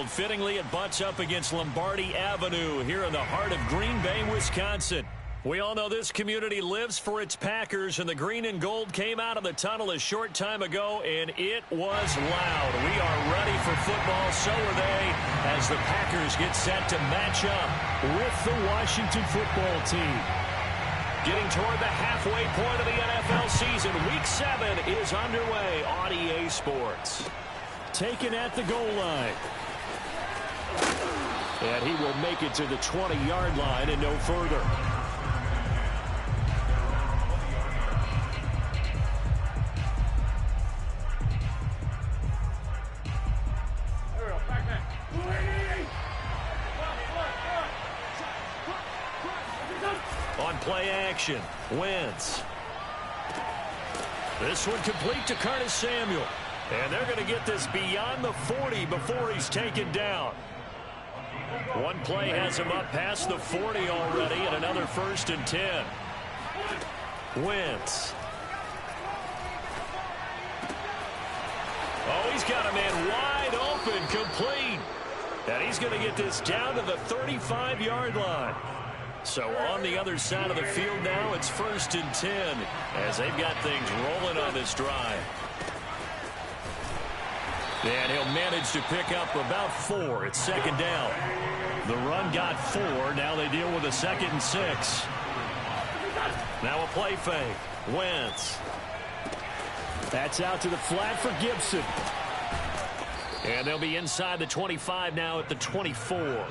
field. Fittingly, it butts up against Lombardi Avenue here in the heart of Green Bay, Wisconsin. We all know this community lives for its Packers, and the green and gold came out of the tunnel a short time ago, and it was loud. We are ready for football, so are they, as the Packers get set to match up with the Washington football team. Getting toward the halfway point of the NFL season, Week 7 is underway on EA Sports. Taken at the goal line. And he will make it to the 20-yard line and no further. On play action, Wentz. This one complete to Curtis Samuel. And they're going to get this beyond the 40 before he's taken down. One play has him up past the 40 already, and another 1st and 10. Wentz. Oh, he's got a man wide open, complete. And he's going to get this down to the 35-yard line. So on the other side of the field now, it's 1st and 10 as they've got things rolling on this drive. And he'll manage to pick up about 4. It's 2nd down. The run got 4. Now they deal with a 2nd and 6. Now a play fake. Wentz. That's out to the flat for Gibson. And they'll be inside the 25 now at the 24.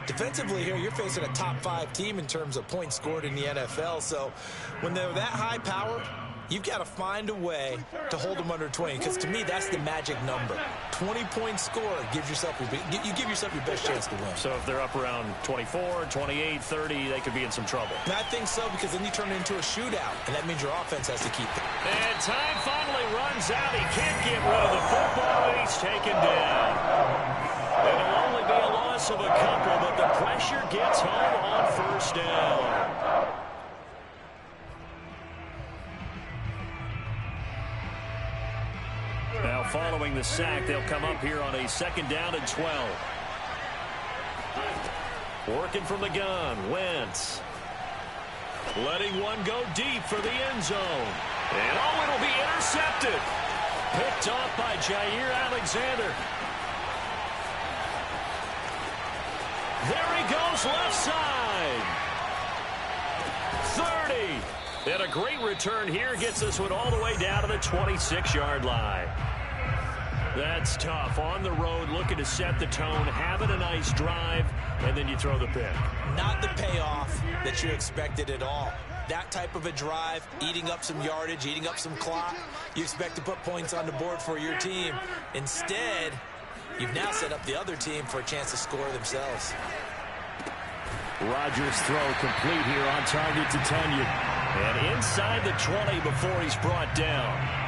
Defensively here, you're facing a top 5 team in terms of points scored in the NFL. So when they're that high powered, you've got to find a way to hold them under 20. Because to me, that's the magic number. 20-point score gives yourself you give yourself your best chance to win. So if they're up around 24, 28, 30, they could be in some trouble. And I think so, because then you turn it into a shootout, and that means your offense has to keep it. And time finally runs out. He can't get rid of the football, and he's taken down. It'll only be a loss of a couple, but the pressure gets home on 1st down. Now following the sack, they'll come up here on a 2nd down and 12. Working from the gun, Wentz. Letting one go deep for the end zone. And oh, it'll be intercepted. Picked off by Jair Alexander. There he goes, left side. 30. And a great return here gets this one all the way down to the 26-yard line. That's tough. On the road, looking to set the tone, having a nice drive, and then you throw the pick. Not the payoff that you expected at all. That type of a drive, eating up some yardage, eating up some clock. You expect to put points on the board for your team. Instead, you've now set up the other team for a chance to score themselves. Rodgers' throw complete here on target to Tunyon. And inside the 20 before he's brought down.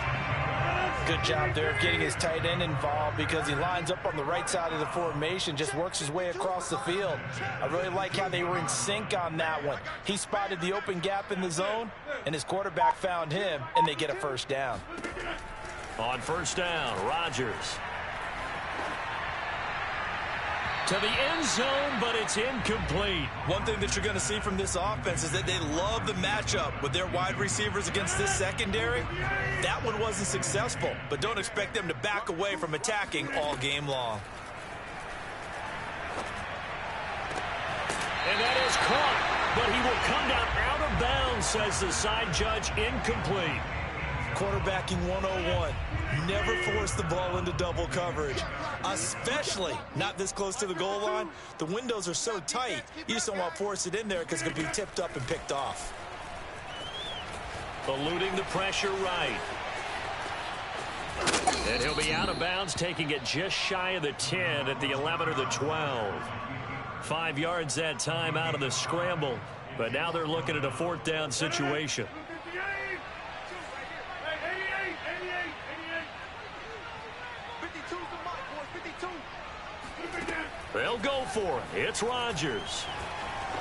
Good job there of getting his tight end involved, because he lines up on the right side of the formation, just works his way across the field. I really like how they were in sync on that one. He spotted the open gap in the zone, and his quarterback found him, and they get a 1st down. On 1st down, Rodgers. To the end zone, but it's incomplete. One thing that you're going to see from this offense is that they love the matchup with their wide receivers against this secondary. That one wasn't successful, but don't expect them to back away from attacking all game long. And that is caught, but he will come down out of bounds, says the side judge. Incomplete. Quarterbacking 101. Never force the ball into double coverage, especially not this close to the goal line. The windows are so tight, you just don't want to force it in there because it could be tipped up and picked off. Eluding the pressure right. And he'll be out of bounds, taking it just shy of the 10 at the 11 or the 12. 5 yards that time out of the scramble, but now they're looking at a 4th down situation. They'll go for it. It's Rodgers.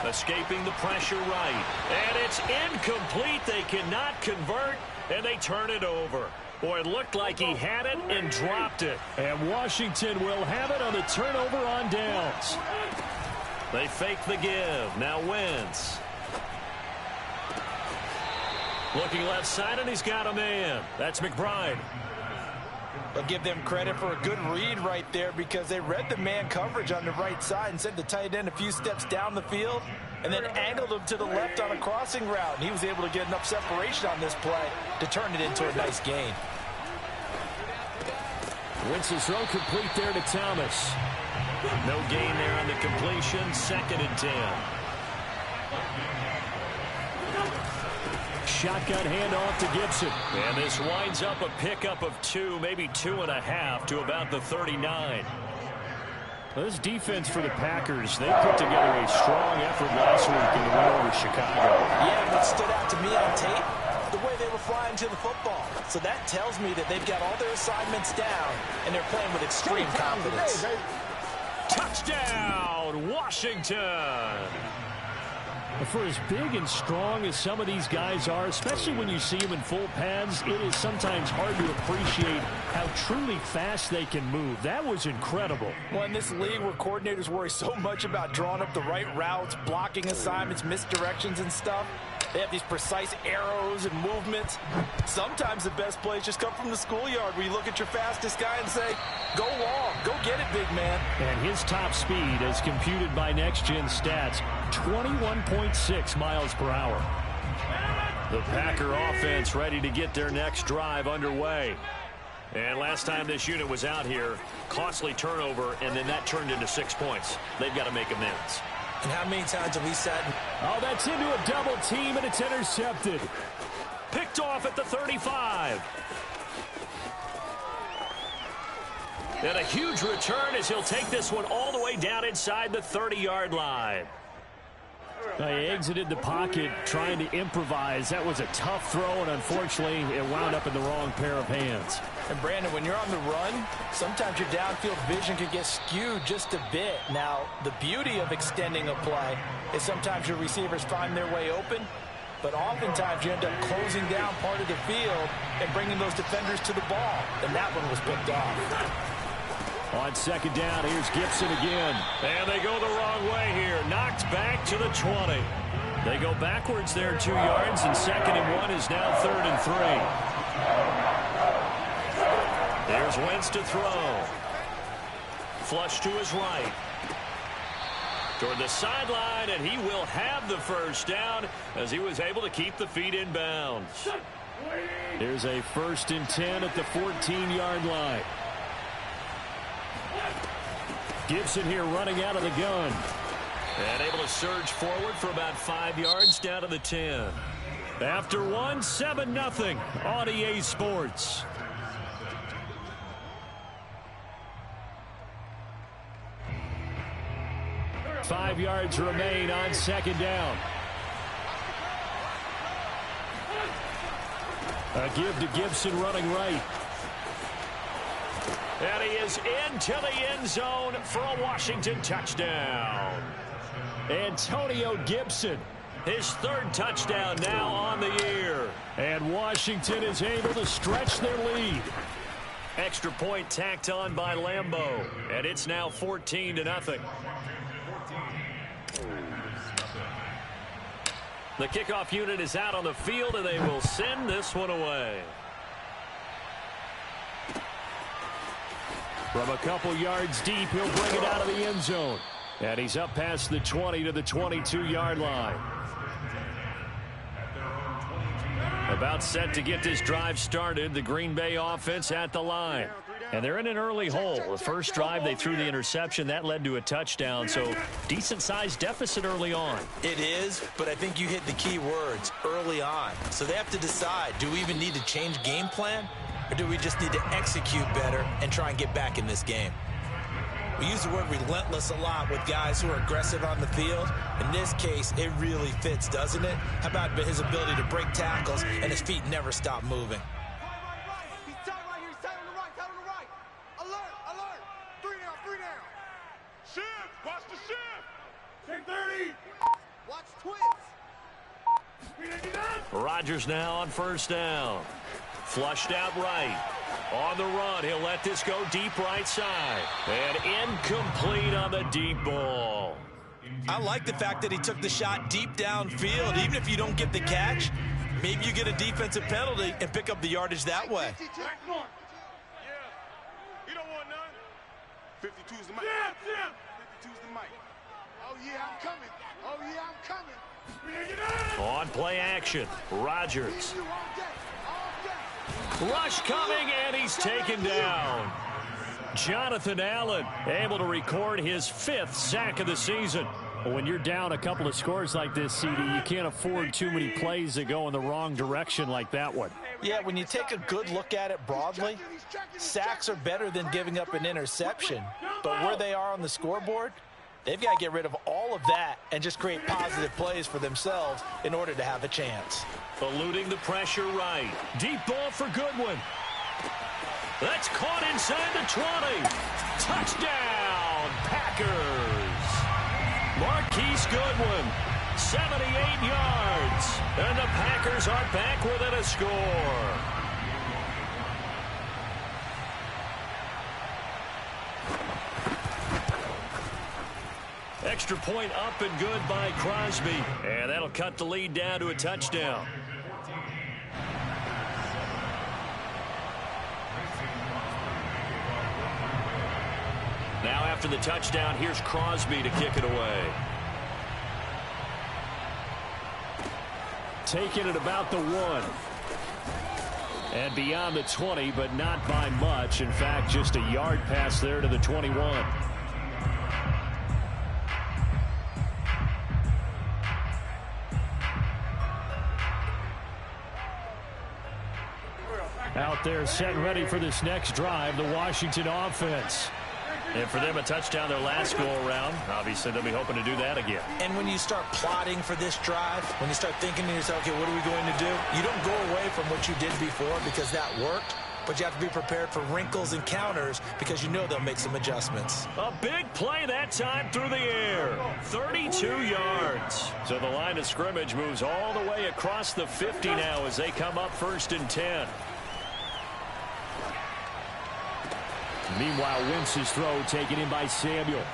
Escaping the pressure right. And it's incomplete. They cannot convert, and they turn it over. Boy, it looked like he had it and dropped it. And Washington will have it on the turnover on downs. They fake the give. Now Wentz. Looking left side, and he's got a man. That's McBride. I'll give them credit for a good read right there because they read the man coverage on the right side and sent the tight end a few steps down the field and then angled him to the left on a crossing route. And he was able to get enough separation on this play to turn it into a nice gain. Wentz's throw complete there to Thomas. No gain there on the completion. 2nd and 10. Shotgun handoff to Gibson. And this winds up a pickup of 2, maybe 2.5 to about the 39. Well, this defense for the Packers, they put together a strong effort last week in the win over Chicago. Yeah, what stood out to me on tape, the way they were flying to the football. So that tells me that they've got all their assignments down, and they're playing with extreme confidence. Touchdown, Washington! For as big and strong as some of these guys are, especially when you see them in full pads, it is sometimes hard to appreciate how truly fast they can move. That was incredible. Well, in this league where coordinators worry so much about drawing up the right routes, blocking assignments, misdirections and stuff, they have these precise arrows and movements. Sometimes the best plays just come from the schoolyard where you look at your fastest guy and say, go long, go get it, big man. And his top speed, as computed by Next Gen Stats, 21.6 miles per hour. The Packer offense ready to get their next drive underway. And last time this unit was out here, costly turnover, and then that turned into 6 points. They've got to make amends. And how many times have we sat in... Oh, that's into a double team, and it's intercepted. Picked off at the 35. And a huge return as he'll take this one all the way down inside the 30-yard line. He exited the pocket trying to improvise. That was a tough throw, and unfortunately, it wound up in the wrong pair of hands. And Brandon, when you're on the run, sometimes your downfield vision can get skewed just a bit. Now, the beauty of extending a play is sometimes your receivers find their way open, but oftentimes you end up closing down part of the field and bringing those defenders to the ball. And that one was picked off. On 2nd down, here's Gibson again. And they go the wrong way here. Knocked back to the 20. They go backwards there 2 yards, and 2nd and 1 is now 3rd and 3. There's Wentz to throw. Flush to his right. Toward the sideline, and he will have the first down as he was able to keep the feet in bounds. Here's a 1st and 10 at the 14-yard line. Gibson here running out of the gun. And able to surge forward for about 5 yards down to the 10. After 1, 7-0 on EA Sports. Five yards remain on 2nd down. A give to Gibson running right. And he is into the end zone for a Washington touchdown. Antonio Gibson, his 3rd touchdown now on the year. And Washington is able to stretch their lead. Extra point tacked on by Lambeau. And it's now 14-0. The kickoff unit is out on the field, and they will send this one away. From a couple yards deep, he'll bring it out of the end zone. And he's up past the 20 to the 22-yard line. About set to get this drive started. The Green Bay offense at the line. And they're in an early hole. The first drive, they threw the interception. That led to a touchdown, so decent-sized deficit early on. It is, but I think you hit the key words, early on. So they have to decide, do we even need to change game plan? Or do we just need to execute better and try and get back in this game? We use the word relentless a lot with guys who are aggressive on the field. In this case, it really fits, doesn't it? How about his ability to break tackles and his feet never stop moving? He's tight right here. He's tight on the right. Tight on the right. Alert. Alert. 3 down. 3 down. Shift. Watch the shift. Take 30. Watch twist. Rodgers now on 1st down. Flushed out right. On the run, he'll let this go deep right side. And incomplete on the deep ball. I like the fact that he took the shot deep downfield. Even if you don't get the catch, maybe you get a defensive penalty and pick up the yardage that way. Yeah. You don't want none. 52's the mic. Yeah. 52's the mic. Oh, yeah, I'm coming. Oh, yeah, I'm coming. On play action, Rodgers. Rush coming, and he's taken down. Jonathan Allen able to record his 5th sack of the season. When you're down a couple of scores like this, CD, you can't afford too many plays that go in the wrong direction like that one. Yeah, when you take a good look at it broadly, sacks are better than giving up an interception. But where they are on the scoreboard, they've got to get rid of all of that and just create positive plays for themselves in order to have a chance. Eluding the pressure right. Deep ball for Goodwin. That's caught inside the 20. Touchdown, Packers. Marquise Goodwin, 78 yards. And the Packers are back within a score. Extra point up and good by Crosby. And that'll cut the lead down to a touchdown. Now after the touchdown, here's Crosby to kick it away. Taking it about the 1. And beyond the 20, but not by much. In fact, just a yard pass there to the 21. Out there set and ready for this next drive, the Washington offense. And for them, a touchdown their last go-around. Obviously, they'll be hoping to do that again. And when you start plotting for this drive, when you start thinking to yourself, okay, what are we going to do? You don't go away from what you did before because that worked, but you have to be prepared for wrinkles and counters because you know they'll make some adjustments. A big play that time through the air. 32 yards. So the line of scrimmage moves all the way across the 50 now as they come up 1st and 10. Meanwhile, Wentz's throw taken in by Samuel.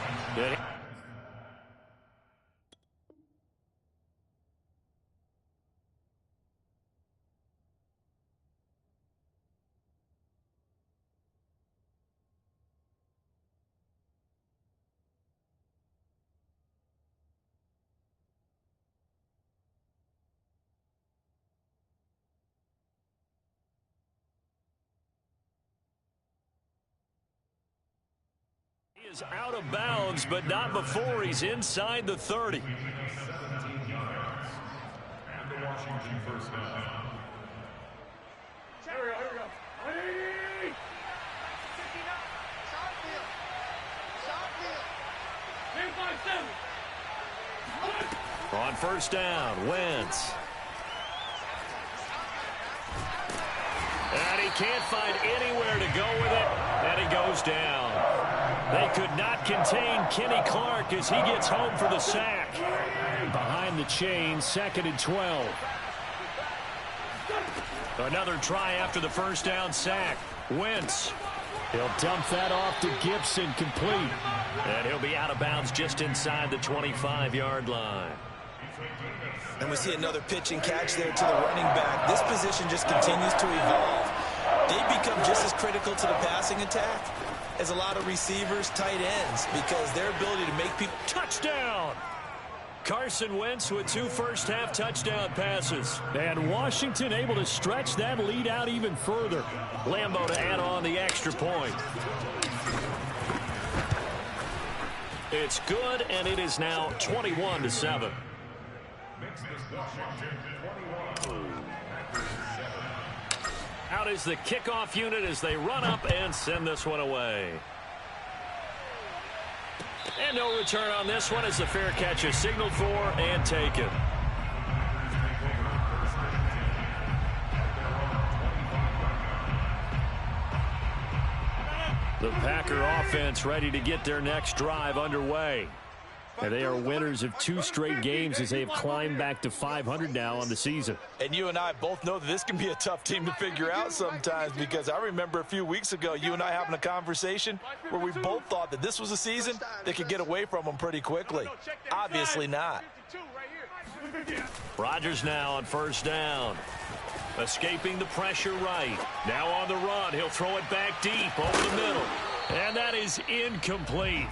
Is out of bounds, but not before he's inside the 30. And the Washington first down. Here we go. On 1st down, Wentz. And he can't find anywhere to go with it, and he goes down. They could not contain Kenny Clark as he gets home for the sack. Behind the chain, 2nd and 12. Another try after the 1st down sack. Wentz. He'll dump that off to Gibson, complete. And he'll be out of bounds just inside the 25-yard line. And we see another pitch and catch there to the running back. This position just continues to evolve. They become just as critical to the passing attack as a lot of receivers, tight ends, because their ability to make people... Touchdown! Carson Wentz with 2 first-half touchdown passes. And Washington able to stretch that lead out even further. Lambeau to add on the extra point. It's good, and it is now 21-7. Out is the kickoff unit as they run up and send this one away. And no return on this one as the fair catch is signaled for and taken. The Packer offense ready to get their next drive underway. And they are winners of 2 straight games as they have climbed back to 500 now on the season. And you and I both know that this can be a tough team to figure out sometimes, because I remember a few weeks ago you and I having a conversation where we both thought that this was a season that could get away from them pretty quickly. Obviously not. Rodgers now on first down. Escaping the pressure right. Now on the run. He'll throw it back deep over the middle. And that is incomplete.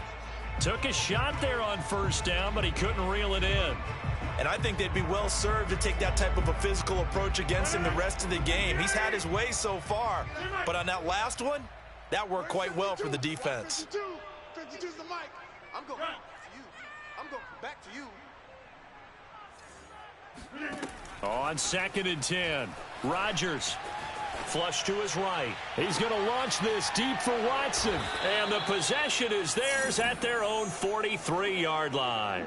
Took a shot there on first down, but he couldn't reel it in. And I think they'd be well served to take that type of a physical approach against him the rest of the game. He's had his way so far, but on that last one, that worked quite well for the defense. I'm going back to you. On 2nd and 10, Rodgers. Flush to his right. He's going to launch this deep for Watson. And the possession is theirs at their own 43-yard line.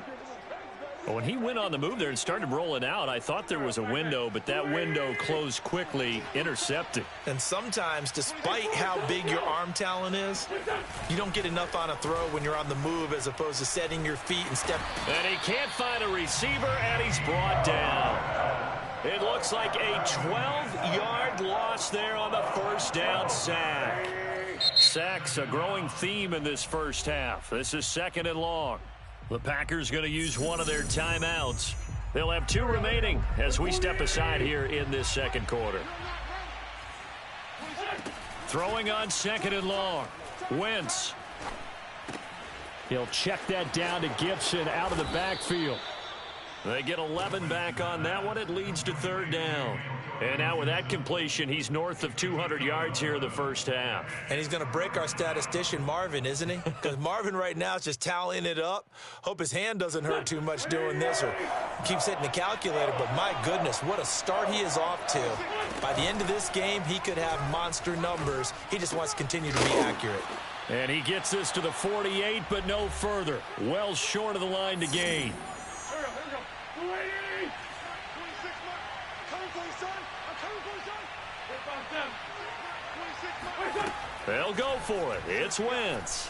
When he went on the move there and started rolling out, I thought there was a window, but that window closed quickly, intercepted. And sometimes, despite how big your arm talent is, you don't get enough on a throw when you're on the move as opposed to setting your feet and step. And he can't find a receiver, and he's brought down. It looks like a 12-yard loss there on the first down sack. Sacks a growing theme in this first half. This is 2nd and long. The Packers going to use one of their timeouts. They'll have 2 remaining as we step aside here in this second quarter. Throwing on 2nd and long. Wentz. He'll check that down to Gibson out of the backfield. They get 11 back on that one. It leads to 3rd down. And now with that completion, he's north of 200 yards here in the first half. And he's going to break our statistician, Marvin, isn't he? Because Marvin right now is just tallying it up. Hope his hand doesn't hurt too much doing this or keeps hitting the calculator. But my goodness, what a start he is off to. By the end of this game, he could have monster numbers. He just wants to continue to be accurate. And he gets this to the 48, but no further. Well short of the line to gain. They'll go for it. It's Wentz.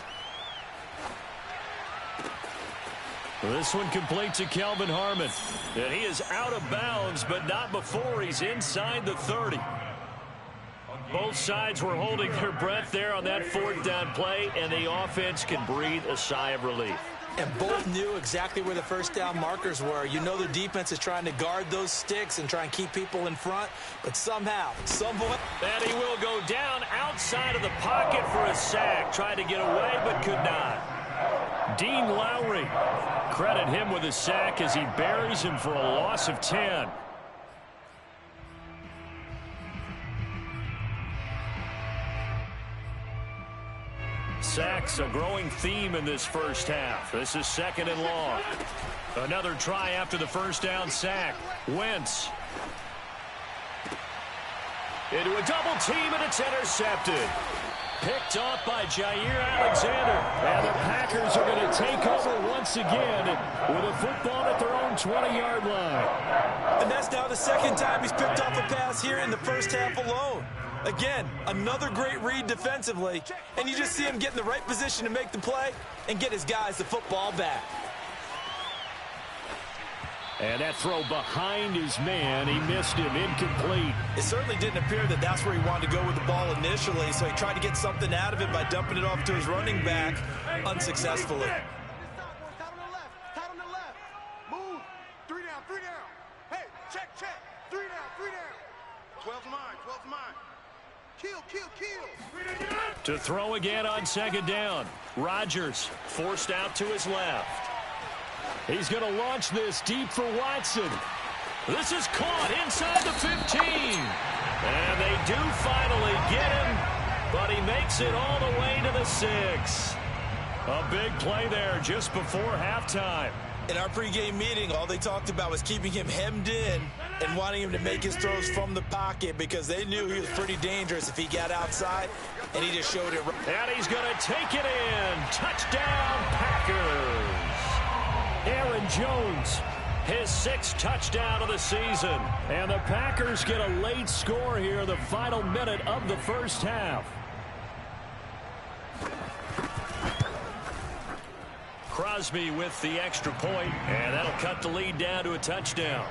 This one complete to Kelvin Harmon. And he is out of bounds, but not before he's inside the 30. Both sides were holding their breath there on that 4th down play, and the offense can breathe a sigh of relief. And both knew exactly where the first down markers were. You know the defense is trying to guard those sticks and try and keep people in front, but somehow, somewhat. And he will go down outside of the pocket for a sack. Tried to get away, but could not. Dean Lowry. Credit him with a sack as he buries him for a loss of 10. Sacks a growing theme in this first half. This is 2nd and long. Another try after the first down sack. Wentz. Into a double team, and it's intercepted. Picked off by Jair Alexander. And the Packers are going to take over once again with a football at their own 20-yard line. And that's now the 2nd time he's picked off a pass here in the first half alone. Again, another great read defensively, and you just see him get in the right position to make the play and get his guys the football back. And that throw behind his man, he missed him, incomplete. It certainly didn't appear that that's where he wanted to go with the ball initially, so he tried to get something out of it by dumping it off to his running back unsuccessfully. Tight on the left. Move. 3 down, 3 down. Hey, check. 3 down. 12's mine. Kill. To throw again on 2nd down. Rodgers forced out to his left. He's going to launch this deep for Watson. This is caught inside the 15. And they do finally get him, but he makes it all the way to the 6. A big play there just before halftime. In our pregame meeting, all they talked about was keeping him hemmed in and wanting him to make his throws from the pocket because they knew he was pretty dangerous if he got outside, and he just showed it. And he's going to take it in. Touchdown, Packers. Aaron Jones, his 6th touchdown of the season. And the Packers get a late score here in the final minute of the first half. Crosby with the extra point, and that'll cut the lead down to a touchdown.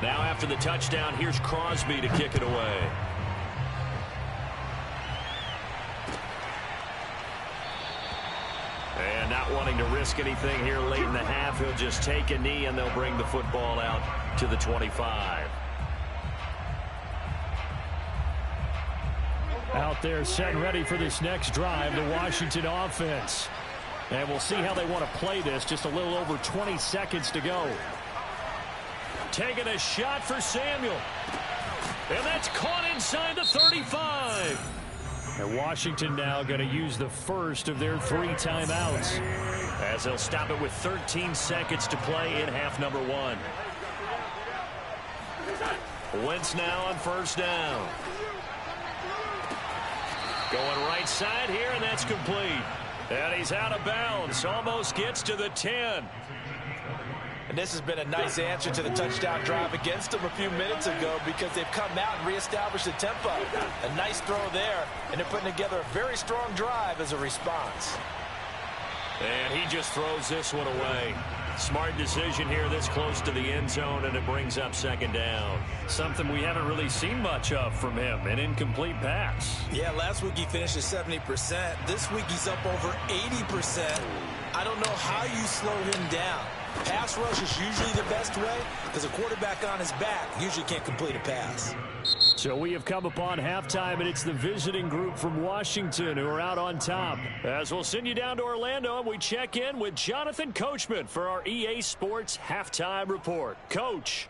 Now after the touchdown, here's Crosby to kick it away. And not wanting to risk anything here late in the half, he'll just take a knee and they'll bring the football out to the 25. Out there set and ready for this next drive, the Washington offense. And we'll see how they want to play this. Just a little over 20 seconds to go. Taking a shot for Samuel. And that's caught inside the 35. And Washington now going to use the first of their 3 timeouts, as they'll stop it with 13 seconds to play in half number 1. Wentz now on first down. Going right side here, and that's complete. And he's out of bounds. Almost gets to the 10. And this has been a nice answer to the touchdown drive against them a few minutes ago, because they've come out and reestablished the tempo. A nice throw there, and they're putting together a very strong drive as a response. And he just throws this one away. Smart decision here this close to the end zone, and it brings up second down. Something we haven't really seen much of from him, an incomplete pass. Yeah, last week he finished at 70%. This week he's up over 80%. I don't know how you slow him down. Pass rush is usually the best way, because a quarterback on his back usually can't complete a pass. So we have come upon halftime, and it's the visiting group from Washington who are out on top. As we'll send you down to Orlando, and we check in with Jonathan Coachman for our EA Sports Halftime Report. Coach.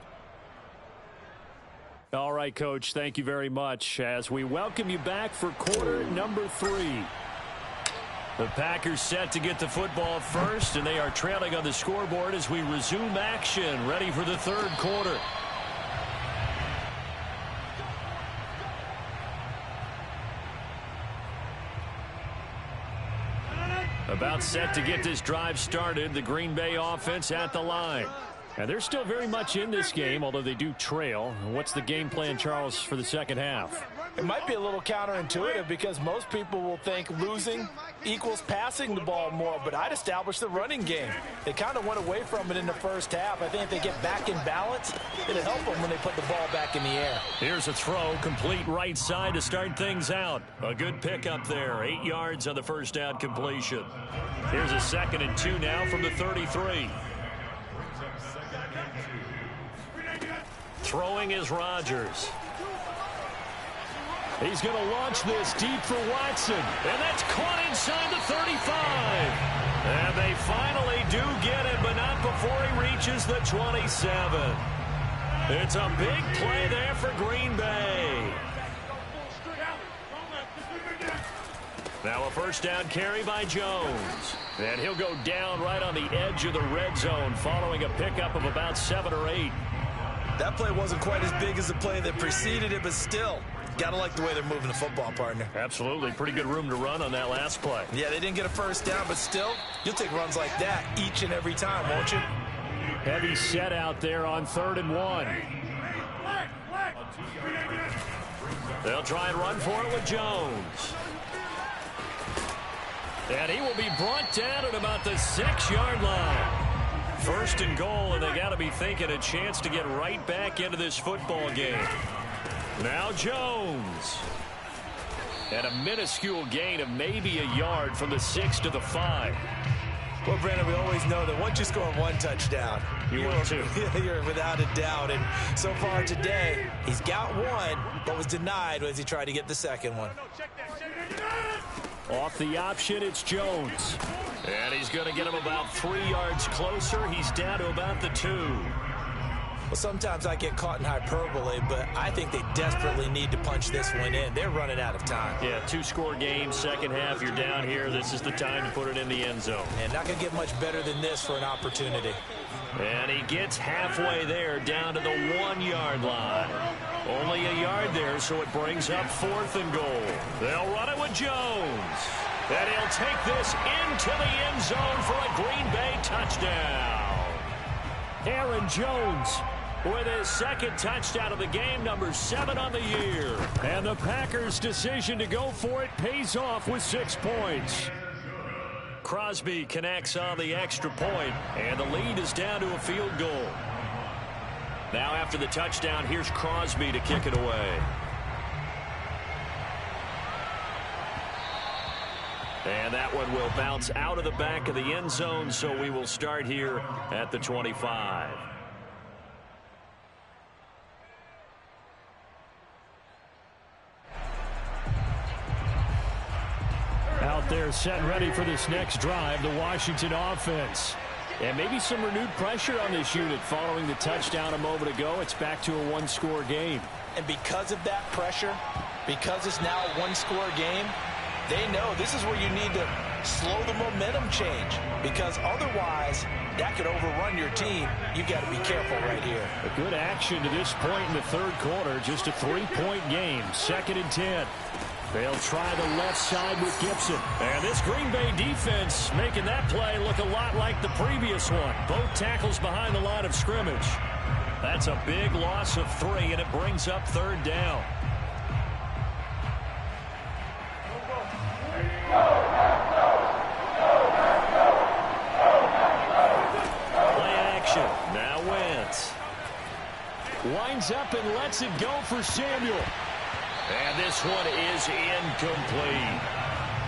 All right, Coach, thank you very much as we welcome you back for quarter number 3. The Packers set to get the football first, and they are trailing on the scoreboard as we resume action, ready for the third quarter. About set to get this drive started, the Green Bay offense at the line. And they're still very much in this game, although they do trail. What's the game plan, Charles, for the second half? It might be a little counterintuitive, because most people will think losing equals passing the ball more, but I'd establish the running game. They kind of went away from it in the first half. I think if they get back in balance, it'll help them when they put the ball back in the air. Here's a throw, complete right side to start things out. A good pickup there, 8 yards on the first down completion. Here's a 2nd and 2 now from the 33. Throwing is Rodgers. He's going to launch this deep for Watson. And that's caught inside the 35. And they finally do get it, but not before he reaches the 27. It's a big play there for Green Bay. Now a first down carry by Jones. And he'll go down right on the edge of the red zone following a pickup of about 7 or 8. That play wasn't quite as big as the play that preceded it, but still, got to like the way they're moving the football, partner. Absolutely. Pretty good room to run on that last play. Yeah, they didn't get a first down, but still, you'll take runs like that each and every time, won't you? Heavy set out there on 3rd and 1. They'll try and run for it with Jones. And he will be brought down at about the 6-yard line. 1st and goal, and they got to be thinking a chance to get right back into this football game. Now Jones. And a minuscule gain of maybe a yard from the 6 to the 5. Well, Brandon, we always know that once you score 1 touchdown, you're without a doubt. And so far today, he's got 1, but was denied as he tried to get the second one. Off the option, it's Jones. And he's going to get him about 3 yards closer. He's down to about the 2. Well, sometimes I get caught in hyperbole, but I think they desperately need to punch this one in. They're running out of time. Yeah, 2-score game, second half, you're down here. This is the time to put it in the end zone. And not going to get much better than this for an opportunity. And he gets halfway there, down to the 1-yard line. Only a yard there, so it brings up 4th and goal. They'll run it with Jones. And he'll take this into the end zone for a Green Bay touchdown. Aaron Jones with his second touchdown of the game, number 7 on the year. And the Packers' decision to go for it pays off with 6 points. Crosby connects on the extra point, and the lead is down to a field goal. Now after the touchdown, here's Crosby to kick it away. And that one will bounce out of the back of the end zone, so we will start here at the 25. Out there set and ready for this next drive, the Washington offense. And maybe some renewed pressure on this unit following the touchdown a moment ago. It's back to a one-score game. And because of that pressure, because it's now a one-score game, they know this is where you need to slow the momentum change, because otherwise that could overrun your team. You've got to be careful right here. A good action to this point in the third quarter. Just a 3-point game. 2nd and 10. They'll try the left side with Gibson. And this Green Bay defense making that play look a lot like the previous one. Both tackles behind the line of scrimmage. That's a big loss of 3, and it brings up 3rd down. Play action. Now Wentz. Winds up and lets it go for Samuel. And this one is incomplete.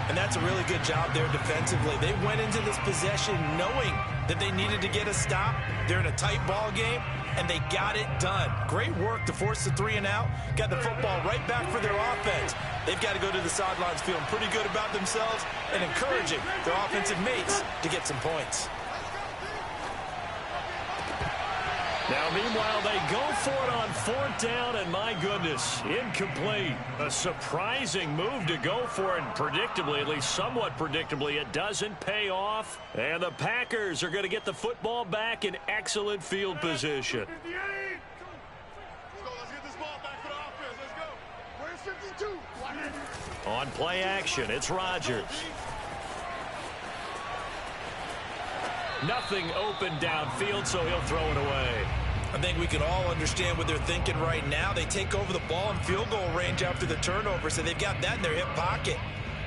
And that's a really good job there defensively. They went into this possession knowing that they needed to get a stop. They're in a tight ball game, and they got it done. Great work to force the 3 and out. Got the football right back for their offense. They've got to go to the sidelines feeling pretty good about themselves and encouraging their offensive mates to get some points. Now, meanwhile, they go for it on 4th down, and my goodness, incomplete. A surprising move to go for it, and predictably, at least somewhat predictably, it doesn't pay off. And the Packers are going to get the football back in excellent field position. Let's get this ball back for the offense. Let's go. Where's 52? On play action, it's Rodgers. Nothing open downfield, so he'll throw it away. I think we can all understand what they're thinking right now. They take over the ball in field goal range after the turnover, so they've got that in their hip pocket.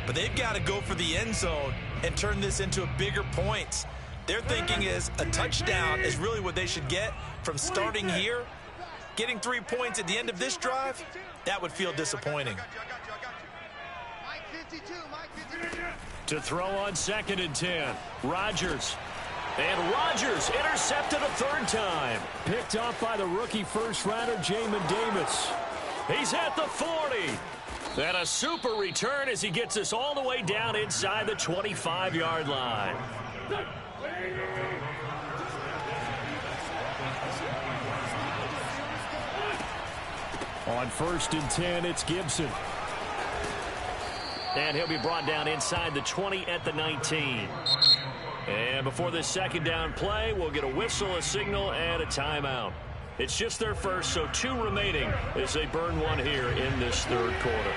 But they've got to go for the end zone and turn this into bigger points. Their thinking is a touchdown is really what they should get from starting here. Getting 3 points at the end of this drive, that would feel disappointing. To throw on 2nd and 10, Rodgers. And Rodgers intercepted a 3rd time. Picked off by the rookie first-rounder, Jamin Davis. He's at the 40. And a super return as he gets us all the way down inside the 25-yard line. On 1st and 10, it's Gibson. And he'll be brought down inside the 20 at the 19. And before this 2nd down play, we'll get a whistle, a signal, and a timeout. It's just their first, so 2 remaining as they burn 1 here in this 3rd quarter.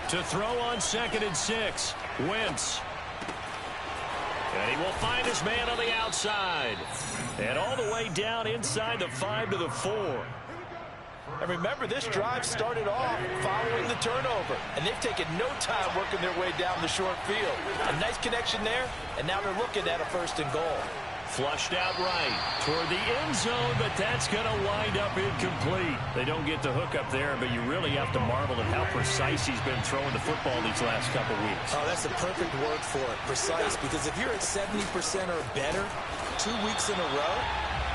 To throw on 2nd and 6, Wentz. And he will find his man on the outside. And all the way down inside the 5 to the 4. And remember, this drive started off following the turnover, and they've taken no time working their way down the short field. A nice connection there, and now they're looking at a 1st and goal. Flushed out right toward the end zone, but that's going to wind up incomplete. They don't get the hook up there, but you really have to marvel at how precise he's been throwing the football these last couple weeks. Oh, that's the perfect word for it, precise, because if you're at 70% or better 2 weeks in a row,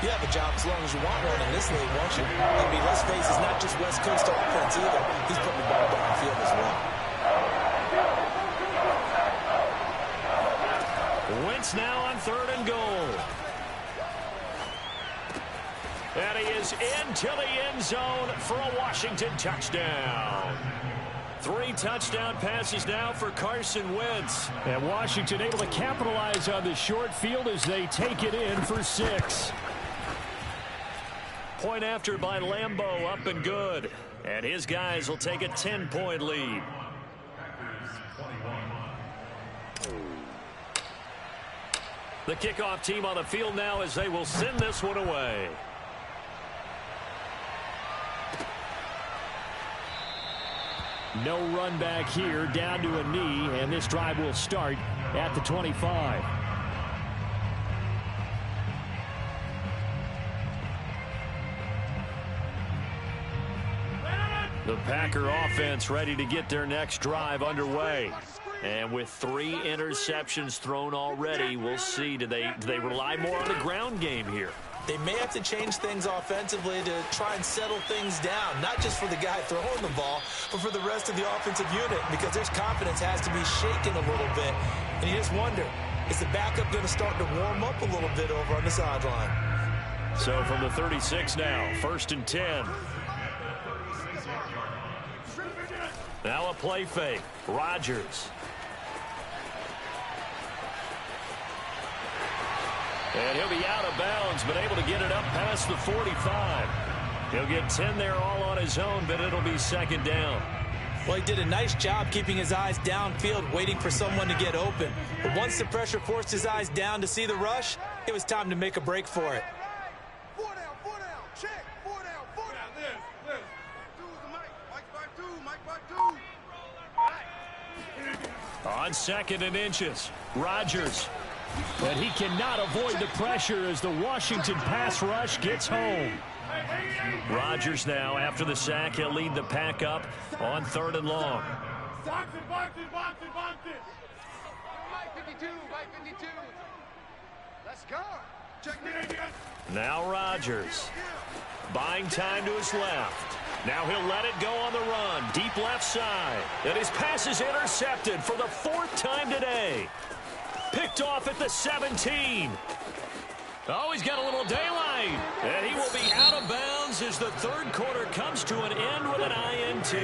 you have a job as long as you want one in this league, won't you? I mean, let's face it, it's not just West Coast offense either. He's putting the ball downfield as well. Wentz now on 3rd and goal. And he is into the end zone for a Washington touchdown. 3 touchdown passes now for Carson Wentz. And Washington able to capitalize on the short field as they take it in for 6. Point after by Lambeau, up and good. And his guys will take a 10-point lead. The kickoff team on the field now as they will send this one away. No run back here, down to a knee, and this drive will start at the 25. The Packer offense ready to get their next drive underway. And with 3 interceptions thrown already, we'll see. Do they rely more on the ground game here? They may have to change things offensively to try and settle things down, not just for the guy throwing the ball, but for the rest of the offensive unit, because their confidence has to be shaken a little bit. And you just wonder, is the backup going to start to warm up a little bit over on the sideline? So from the 36 now, 1st and 10. Now a play fake. Rodgers. And he'll be out of bounds, but able to get it up past the 45. He'll get 10 there all on his own, but it'll be 2nd down. Well, he did a nice job keeping his eyes downfield, waiting for someone to get open. But once the pressure forced his eyes down to see the rush, it was time to make a break for it. 4 down, check, 4 down, 4 down. This. Mike by two. On 2nd and inches, Rodgers. But he cannot avoid the pressure as the Washington pass rush gets home. Rodgers now, after the sack, he'll lead the pack up on 3rd and long. Box it. Mike 52. Let's go. Check it. Now Rodgers. Buying time to his left. Now he'll let it go on the run. Deep left side. And his pass is intercepted for the 4th time today. Picked off at the 17. Oh, he's got a little daylight. And he will be out of bounds as the 3rd quarter comes to an end with an INT.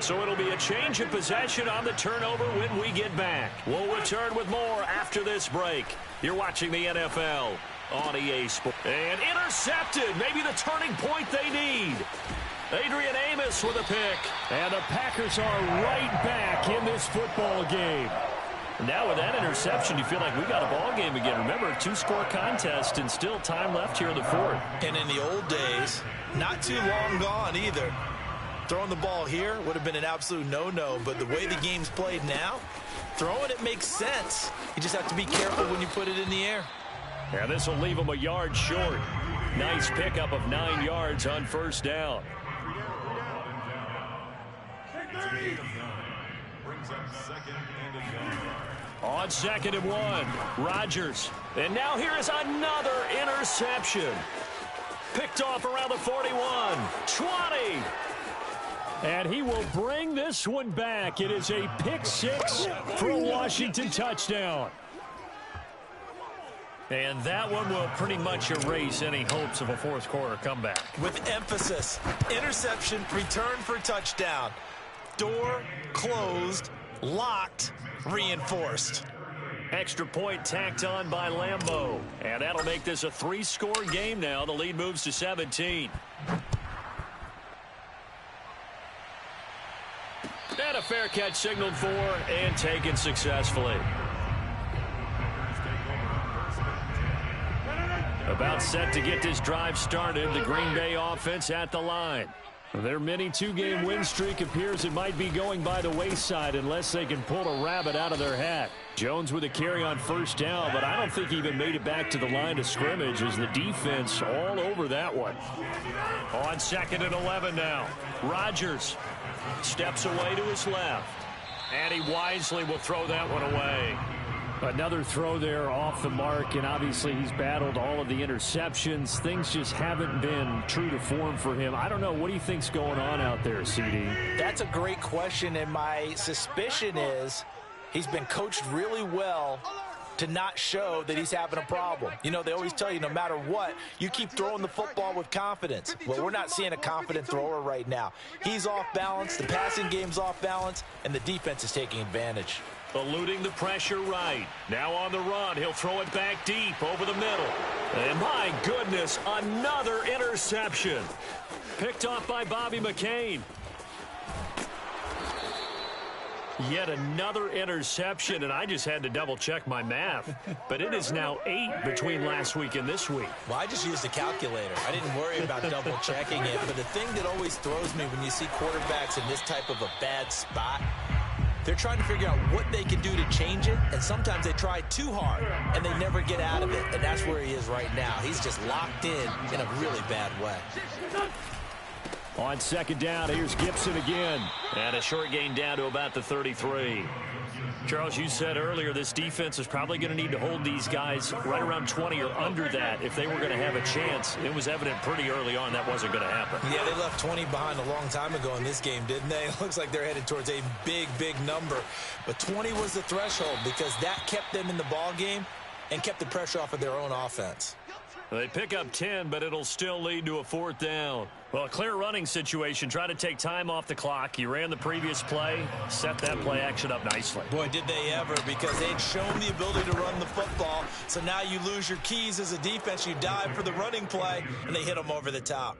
So it'll be a change of possession on the turnover when we get back. We'll return with more after this break. You're watching the NFL on EA Sports. And intercepted. Maybe the turning point they need. Adrian Amos with a pick. And the Packers are right back in this football game. Now with that interception, you feel like we got a ball game again. Remember, 2-score contest and still time left here in the 4th. And in the old days, not too long gone either. Throwing the ball here would have been an absolute no-no, but the way the game's played now, throwing it makes sense. You just have to be careful when you put it in the air. And this will leave him a yard short. Nice pickup of 9 yards on 1st down. On 2nd and 1, Rodgers. And now here is another interception. Picked off around the 41, 20. And he will bring this one back. It is a pick 6 for a Washington touchdown. And that one will pretty much erase any hopes of a 4th quarter comeback. With emphasis, interception, return for touchdown. Door closed, locked, reinforced. Extra point tacked on by Lambeau. And that'll make this a 3-score game now. The lead moves to 17. And a fair catch signaled for and taken successfully. About set to get this drive started. The Green Bay offense at the line. Their mini 2-game win streak appears it might be going by the wayside unless they can pull a rabbit out of their hat. Jones with a carry on 1st down, but I don't think he even made it back to the line of scrimmage as the defense all over that one. On 2nd and 11 now. Rodgers steps away to his left. And he wisely will throw that one away. Another throw there off the mark, and obviously he's battled all of the interceptions. Things just haven't been true to form for him. I don't know. What do you think's going on out there, CD? That's a great question, and my suspicion is he's been coached really well to not show that he's having a problem. You know, they always tell you no matter what, you keep throwing the football with confidence. Well, we're not seeing a confident thrower right now. He's off balance, the passing game's off balance, and the defense is taking advantage. Eluding the pressure right. Now on the run. He'll throw it back deep over the middle. And my goodness, another interception. Picked off by Bobby McCain. Yet another interception, and I just had to double-check my math. But it is now 8 between last week and this week. Well, I just used a calculator. I didn't worry about double-checking it. But the thing that always throws me when you see quarterbacks in this type of a bad spot, they're trying to figure out what they can do to change it, and sometimes they try too hard, and they never get out of it, and that's where he is right now. He's just locked in a really bad way. On second down, here's Gibson again. And a short gain down to about the 33. Charles, you said earlier this defense is probably going to need to hold these guys right around 20 or under that if they were going to have a chance. It was evident pretty early on that wasn't going to happen. Yeah, they left 20 behind a long time ago in this game, didn't they? It looks like they're headed towards a big, big number. But 20 was the threshold because that kept them in the ball game and kept the pressure off of their own offense. They pick up 10, but it'll still lead to a 4th down. Well, a clear running situation. Try to take time off the clock. You ran the previous play, set that play action up nicely. Boy, did they ever, because they'd shown the ability to run the football. So now you lose your keys as a defense. You dive for the running play, and they hit them over the top.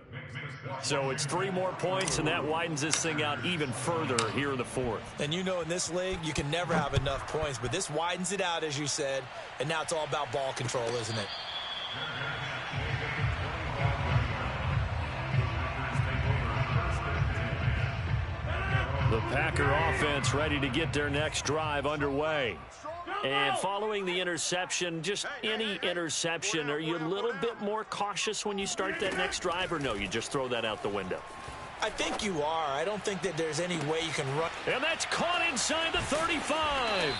So it's 3 more points, and that widens this thing out even further here in the 4th. And you know in this league, you can never have enough points, but this widens it out, as you said, and now it's all about ball control, isn't it? The Packer offense ready to get their next drive underway. And following the interception, just any interception, are you a little bit more cautious when you start that next drive, or no, you just throw that out the window? I think you are. I don't think that there's any way you can run. And that's caught inside the 35.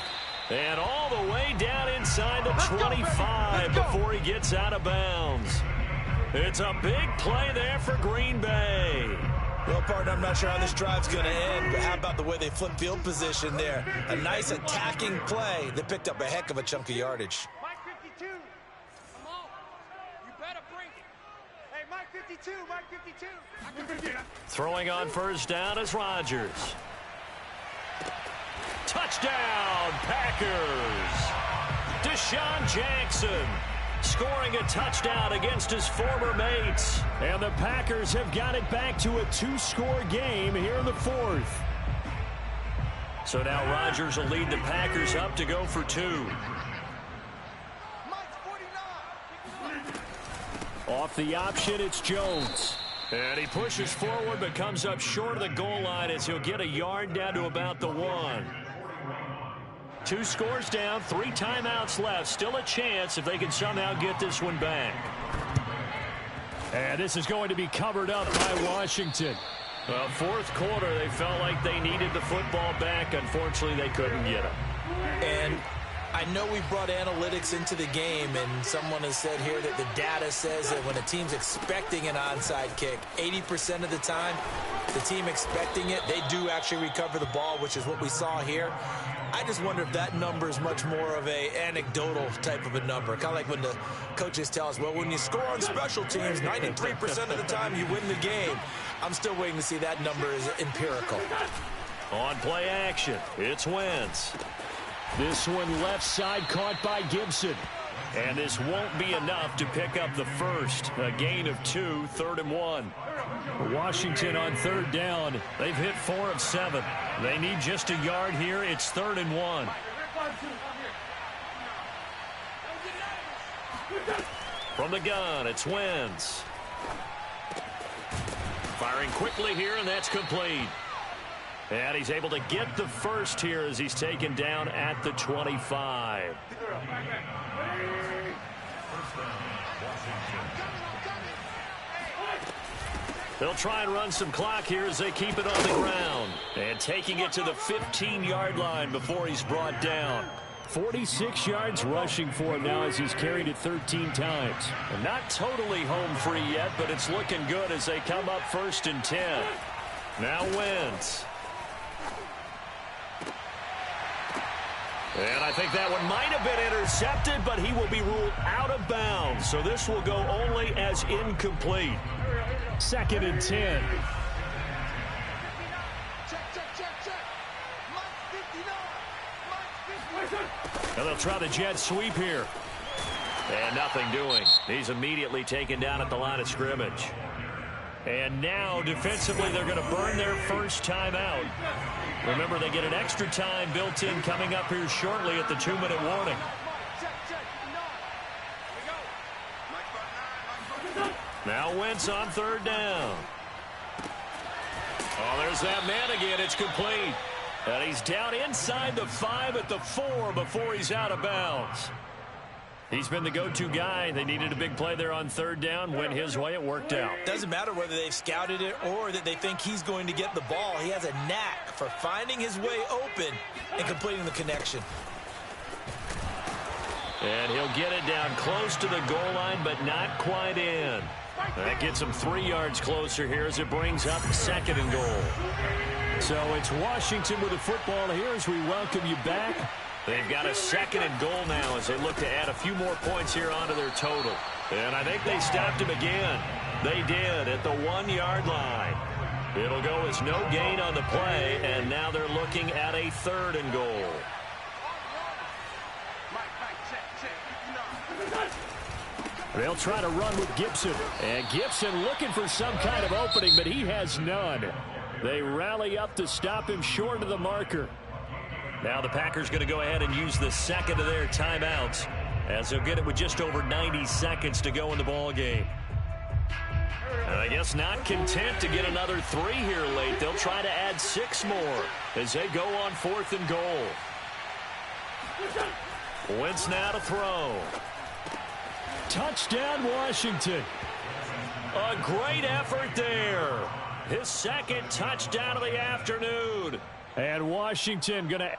And all the way down inside the 25 before he gets out of bounds. It's a big play there for Green Bay. Well, partner, I'm not sure how this drive's going to end, but how about the way they flip field position there? A nice attacking play that picked up a heck of a chunk of yardage. Mike 52, come on. You better bring it. Hey, Mike 52, Mike 52. Mike 52. Throwing on first down is Rodgers. Touchdown, Packers. Deshaun Jackson scoring a touchdown against his former mates. And the Packers have got it back to a 2-score game here in the 4th. So now Rodgers will lead the Packers up to go for 2. Off the option, it's Jones. And he pushes forward but comes up short of the goal line as he'll get a yard down to about the 1. 2 scores down, 3 timeouts left. Still a chance if they can somehow get this one back. And this is going to be covered up by Washington. Well, 4th quarter, they felt like they needed the football back. Unfortunately, they couldn't get it. And I know we brought analytics into the game, and someone has said here that the data says that when a team's expecting an onside kick, 80% of the time, the team expecting it, they do actually recover the ball, which is what we saw here. I just wonder if that number is much more of a anecdotal type of a number. Kind of like when the coaches tell us, well, when you score on special teams, 93% of the time you win the game. I'm still waiting to see that number is empirical. On play action, it's Wentz. This one left side caught by Gibson. And this won't be enough to pick up the first. A gain of 2, 3rd and 1. Washington on 3rd down. They've hit 4 of 7. They need just a yard here. It's 3rd and 1. From the gun, it's Wentz. Firing quickly here, and that's complete. And he's able to get the first here as he's taken down at the 25. They'll try and run some clock here as they keep it on the ground. And taking it to the 15-yard line before he's brought down. 46 yards rushing for him now as he's carried it 13 times. And not totally home free yet, but it's looking good as they come up 1st and 10. Now Wentz. And I think that one might have been intercepted, but he will be ruled out of bounds. So this will go only as incomplete. 2nd and 10. And they'll try the jet sweep here. And nothing doing. He's immediately taken down at the line of scrimmage. And now defensively they're going to burn their first time out. Remember, they get an extra time built in coming up here shortly at the 2-minute warning. Now Wentz on 3rd down. Oh, there's that man again. It's complete. And he's down inside the 5 at the 4 before he's out of bounds. He's been the go-to guy. They needed a big play there on 3rd down. Went his way. It worked out. Doesn't matter whether they've scouted it or that they think he's going to get the ball. He has a knack for finding his way open and completing the connection. And he'll get it down close to the goal line, but not quite in. That gets him 3 yards closer here as it brings up 2nd and goal. So it's Washington with the football here as we welcome you back. They've got a 2nd and goal now as they look to add a few more points here onto their total. And I think they stopped him again. They did at the 1-yard line. It'll go as no gain on the play, and now they're looking at a 3rd and goal. They'll try to run with Gibson. And Gibson looking for some kind of opening, but he has none. They rally up to stop him short of the marker. Now the Packers going to go ahead and use the 2nd of their timeouts as they'll get it with just over 90 seconds to go in the ball game. And I guess not content to get another 3 here late. They'll try to add 6 more as they go on 4th and goal. Wentz now to throw. Touchdown, Washington. A great effort there. His 2nd touchdown of the afternoon. And Washington going to